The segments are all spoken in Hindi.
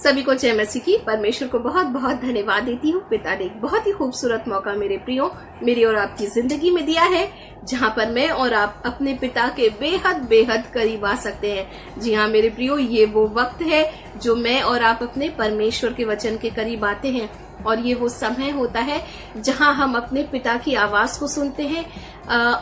सभी को जय मसीह की। परमेश्वर को बहुत बहुत धन्यवाद देती हूँ। पिता ने एक बहुत ही खूबसूरत मौका मेरे प्रियो, मेरी और आपकी जिंदगी में दिया है, जहाँ पर मैं और आप अपने पिता के बेहद बेहद करीब आ सकते हैं। जी हाँ मेरे प्रियो, ये वो वक्त है जो मैं और आप अपने परमेश्वर के वचन के करीब आते हैं, और ये वो समय होता है जहाँ हम अपने पिता की आवाज को सुनते हैं।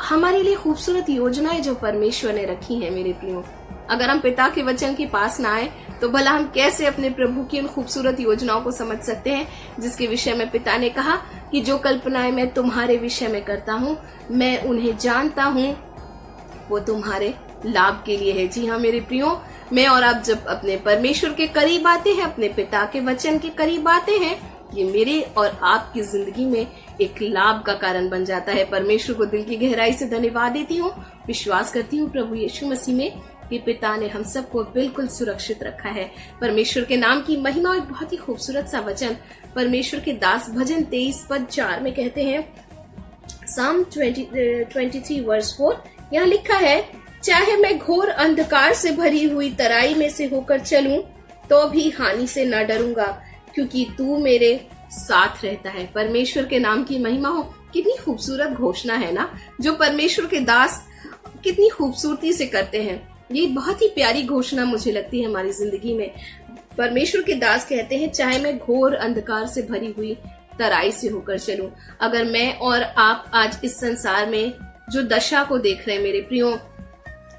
हमारे लिए खूबसूरत योजनाएं जो परमेश्वर ने रखी हैं मेरे प्रियो, अगर हम पिता के वचन के पास ना आए तो भला हम कैसे अपने प्रभु की उन खूबसूरत योजनाओं को समझ सकते हैं, जिसके विषय में पिता ने कहा कि जो कल्पनाएं मैं तुम्हारे विषय में करता हूँ, मैं उन्हें जानता हूँ, वो तुम्हारे लाभ के लिए है। जी हाँ मेरे प्रियो, मैं और आप जब अपने परमेश्वर के करीब आते हैं, अपने पिता के वचन के करीब आते हैं, ये मेरे और आपकी जिंदगी में एक लाभ का कारण बन जाता है। परमेश्वर को दिल की गहराई से धन्यवाद देती हूँ। विश्वास करती हूँ प्रभु यीशु मसीह में कि पिता ने हम सबको बिल्कुल सुरक्षित रखा है। परमेश्वर के नाम की महिमा। एक बहुत ही खूबसूरत सा वचन परमेश्वर के दास भजन 23 पद 4 में कहते हैं, साम 23 वर्स 4, यहाँ लिखा है, चाहे मैं घोर अंधकार से भरी हुई तराई में से होकर चलूं तो भी हानि से न डरूंगा, क्योंकि तू मेरे साथ रहता है। परमेश्वर के नाम की महिमा हो। कितनी खूबसूरत घोषणा है ना, जो परमेश्वर के दास कितनी खूबसूरती से करते हैं। ये बहुत ही प्यारी घोषणा मुझे लगती है हमारी जिंदगी में। परमेश्वर के दास कहते हैं, चाहे मैं घोर अंधकार से भरी हुई तराई से होकर चलूं। अगर मैं और आप आज इस संसार में जो दशा को देख रहे हैं मेरे प्रियो,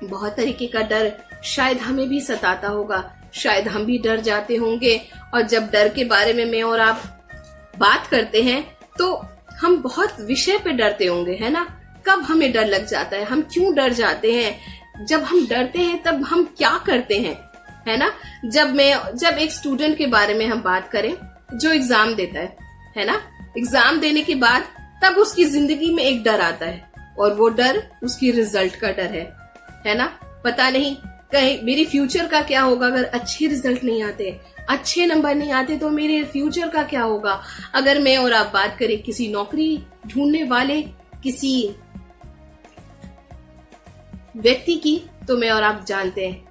बहुत तरीके का डर शायद हमें भी सताता होगा, शायद हम भी डर जाते होंगे। और जब डर के बारे में मैं और आप बात करते हैं तो हम बहुत विषय पे डरते होंगे, है ना। कब हमें डर लग जाता है, हम क्यों डर जाते हैं, जब हम डरते हैं तब हम क्या करते हैं, है ना। जब एक स्टूडेंट के बारे में हम बात करें जो एग्जाम देता है ना, एग्जाम देने के बाद तब उसकी जिंदगी में एक डर आता है, और वो डर उसकी रिजल्ट का डर है ना। पता नहीं कहीं मेरी फ्यूचर का क्या होगा, अगर अच्छे रिजल्ट नहीं आते, अच्छे नंबर नहीं आते तो मेरे फ्यूचर का क्या होगा। अगर मैं और आप बात करें किसी नौकरी ढूंढने वाले किसी व्यक्ति की, तो मैं और आप जानते हैं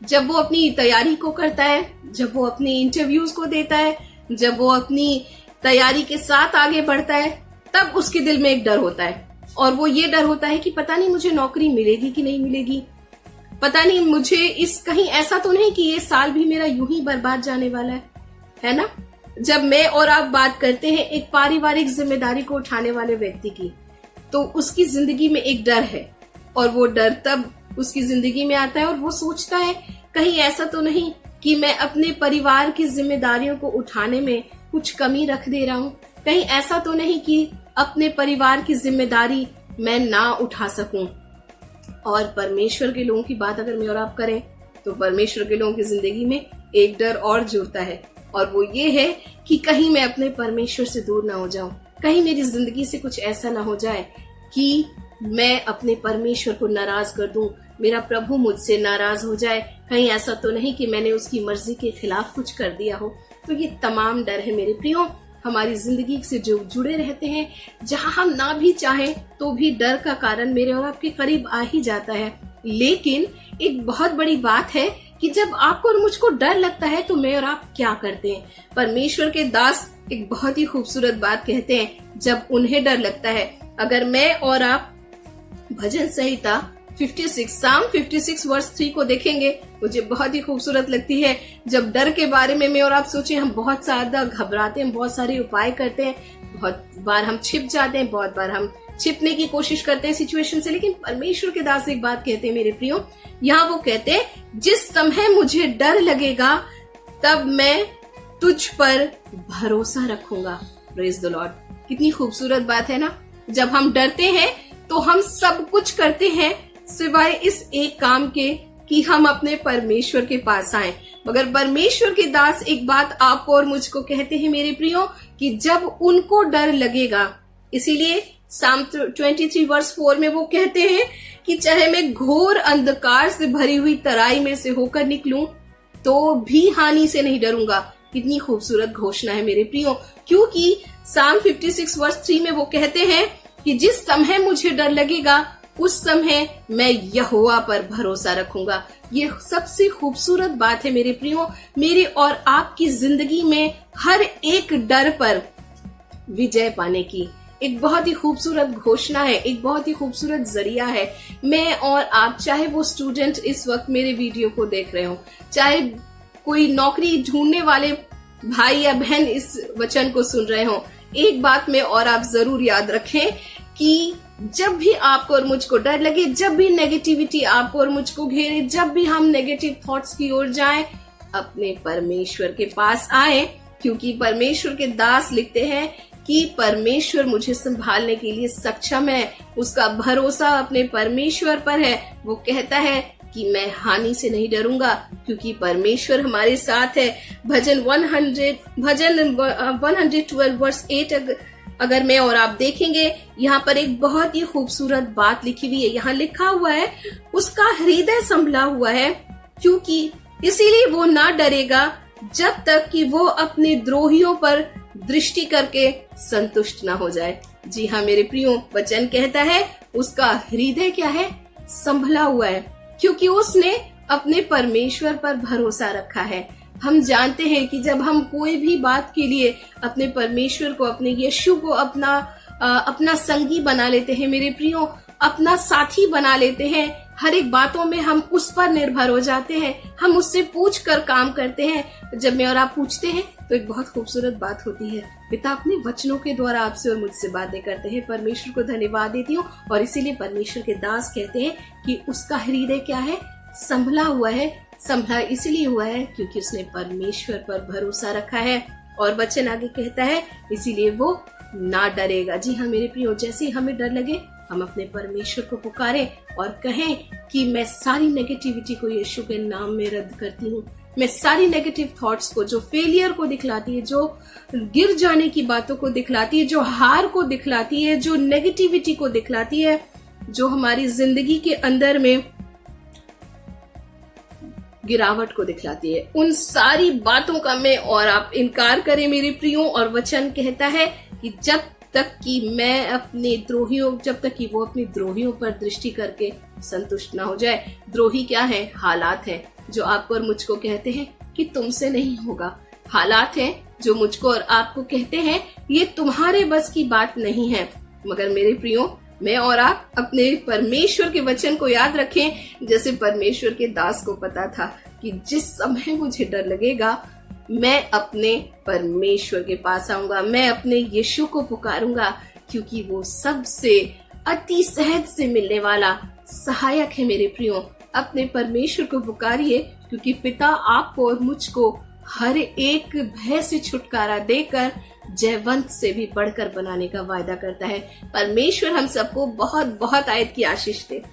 जब वो अपनी तैयारी को करता है, जब वो अपनी इंटरव्यूज को देता है, जब वो अपनी तैयारी के साथ आगे बढ़ता है, तब उसके दिल में एक डर होता है, और वो ये डर होता है कि पता नहीं मुझे नौकरी मिलेगी कि नहीं मिलेगी, पता नहीं मुझे इस कहीं ऐसा तो नहीं कि ये साल भी मेरा यूं ही बर्बाद जाने वाला है ना। जब मैं और आप बात करते हैं एक पारिवारिक जिम्मेदारी को उठाने वाले व्यक्ति की, तो उसकी जिंदगी में एक डर है, और वो डर तब उसकी जिंदगी में आता है और वो सोचता है कहीं ऐसा तो नहीं कि मैं अपने परिवार की जिम्मेदारियों को उठाने में कुछ कमी रख दे रहा हूँ, कहीं ऐसा तो नहीं कि अपने परिवार की जिम्मेदारी मैं ना उठा सकूं। और परमेश्वर के लोगों की बात अगर मैं और आप करें तो परमेश्वर के लोगों की जिंदगी में एक डर और जुड़ता है, और वो ये है कि कहीं मैं अपने परमेश्वर से दूर ना हो जाऊं, कहीं मेरी जिंदगी से कुछ ऐसा ना हो जाए कि मैं अपने परमेश्वर को नाराज कर दूं, मेरा प्रभु मुझसे नाराज हो जाए, कहीं ऐसा तो नहीं कि मैंने उसकी मर्जी के खिलाफ कुछ कर दिया हो। तो ये तमाम डर है मेरे प्रियो, हमारी जिंदगी से जो जुड़े रहते हैं, जहां हम ना भी चाहें तो भी डर का कारण मेरे और आपके करीब आ ही जाता है। लेकिन एक बहुत बड़ी बात है कि जब आपको और मुझको डर लगता है तो मैं और आप क्या करते हैं। परमेश्वर के दास एक बहुत ही खूबसूरत बात कहते हैं, जब उन्हें डर लगता है। अगर मैं और आप भजन संहिता 56 साम 56 वर्ष 3 को देखेंगे, मुझे बहुत ही खूबसूरत लगती है। जब डर के बारे में मैं और आप सोचें, हम बहुत ज्यादा घबराते हैं, बहुत सारे उपाय करते हैं, बहुत बार हम छिप जाते हैं, बहुत बार हम छिपने की कोशिश करते हैं सिचुएशन से। लेकिन परमेश्वर के दास एक बात कहते हैं मेरे प्रियो, यहाँ वो कहते हैं, जिस समय मुझे डर लगेगा तब मैं तुझ पर भरोसा रखूंगा। Praise the Lord. कितनी खूबसूरत बात है ना। जब हम डरते हैं तो हम सब कुछ करते हैं सिवाय इस एक काम के कि हम अपने परमेश्वर के पास आए। मगर परमेश्वर के दास एक बात आपको और मुझको कहते हैं मेरे प्रियो, कि जब उनको डर लगेगा, इसीलिए साम 23 वर्ष 4 में वो कहते हैं कि चाहे मैं घोर अंधकार से भरी हुई तराई में से होकर निकलूं तो भी हानि से नहीं डरूंगा। कितनी खूबसूरत घोषणा है मेरे प्रियो, क्योंकि साम 56 वर्ष 3 में वो कहते हैं कि जिस समय मुझे डर लगेगा उस समय मैं यहोवा पर भरोसा रखूंगा। ये सबसे खूबसूरत बात है मेरे प्रियो। मेरे और आपकी जिंदगी में हर एक डर पर विजय पाने की एक बहुत ही खूबसूरत घोषणा है, एक बहुत ही खूबसूरत जरिया है। मैं और आप, चाहे वो स्टूडेंट इस वक्त मेरे वीडियो को देख रहे हो, चाहे कोई नौकरी ढूंढने वाले भाई या बहन इस वचन को सुन रहे हो, एक बात में और आप जरूर याद रखें कि जब भी आपको और मुझको डर लगे, जब भी नेगेटिविटी आपको और मुझको घेरे, जब भी हम नेगेटिव थॉट्स की ओर जाएं, अपने परमेश्वर के पास आए, क्योंकि परमेश्वर के दास लिखते हैं कि परमेश्वर मुझे संभालने के लिए सक्षम है। उसका भरोसा अपने परमेश्वर पर है। वो कहता है कि मैं हानि से नहीं डरूंगा, क्योंकि परमेश्वर हमारे साथ है। भजन 112 वर्स 8 अगर मैं और आप देखेंगे, यहाँ पर एक बहुत ही खूबसूरत बात लिखी हुई है। यहाँ लिखा हुआ है, उसका हृदय संभला हुआ है, क्योंकि इसीलिए वो ना डरेगा जब तक कि वो अपने द्रोहियों पर दृष्टि करके संतुष्ट ना हो जाए। जी हाँ मेरे प्रियो, वचन कहता है उसका हृदय क्या है? संभला हुआ है, क्योंकि उसने अपने परमेश्वर पर भरोसा रखा है। हम जानते हैं कि जब हम कोई भी बात के लिए अपने परमेश्वर को, अपने यीशु को अपना संगी बना लेते हैं मेरे प्रियो, अपना साथी बना लेते हैं, हर एक बातों में हम उस पर निर्भर हो जाते हैं, हम उससे पूछ कर काम करते हैं। जब मैं और आप पूछते हैं तो एक बहुत खूबसूरत बात होती है, पिता अपने वचनों के द्वारा आपसे और मुझसे बातें करते हैं। परमेश्वर को धन्यवाद देती हूँ। और इसीलिए परमेश्वर के दास कहते हैं कि उसका हृदय क्या है? संभला हुआ है। संभला इसलिए हुआ है क्योंकि उसने परमेश्वर पर भरोसा रखा है। और वचन आगे कहता है इसीलिए वो ना डरेगा। जी हाँ मेरे प्रियो, जैसे हमें डर लगे, हम अपने परमेश्वर को पुकारें और कहें कि मैं सारी नेगेटिविटी को यीशु के नाम में रद्द करती हूँ। मैं सारी नेगेटिव थॉट्स को, जो फेलियर को दिखलाती है, जो गिर जाने की बातों को दिखलाती है, जो हार को दिखलाती है, जो नेगेटिविटी को दिखलाती है, जो हमारी जिंदगी के अंदर में गिरावट को दिखलाती है, उन सारी बातों का मैं और आप इनकार करें मेरे प्रियो। और वचन कहता है कि जब तक कि वो अपने द्रोहियों पर दृष्टि करके संतुष्ट ना हो जाए। द्रोही क्या है? हालात है जो आपको और मुझको कहते हैं कि तुमसे नहीं होगा। हालात हैं जो मुझको और आपको कहते हैं ये तुम्हारे बस की बात नहीं है। मगर मेरे प्रियो, मैं और आप अपने परमेश्वर के वचन को याद रखें। जैसे परमेश्वर के दास को पता था कि जिस समय मुझे डर लगेगा, मैं अपने परमेश्वर के पास आऊंगा, मैं अपने यीशु को पुकारूंगा, क्योंकि वो सबसे अति सहज से मिलने वाला सहायक है मेरे प्रियो। अपने परमेश्वर को पुकारिए, क्योंकि पिता आपको और मुझको हर एक भय से छुटकारा देकर जयवंत से भी बढ़कर बनाने का वायदा करता है। परमेश्वर हम सबको बहुत बहुत आयत की आशीष दे।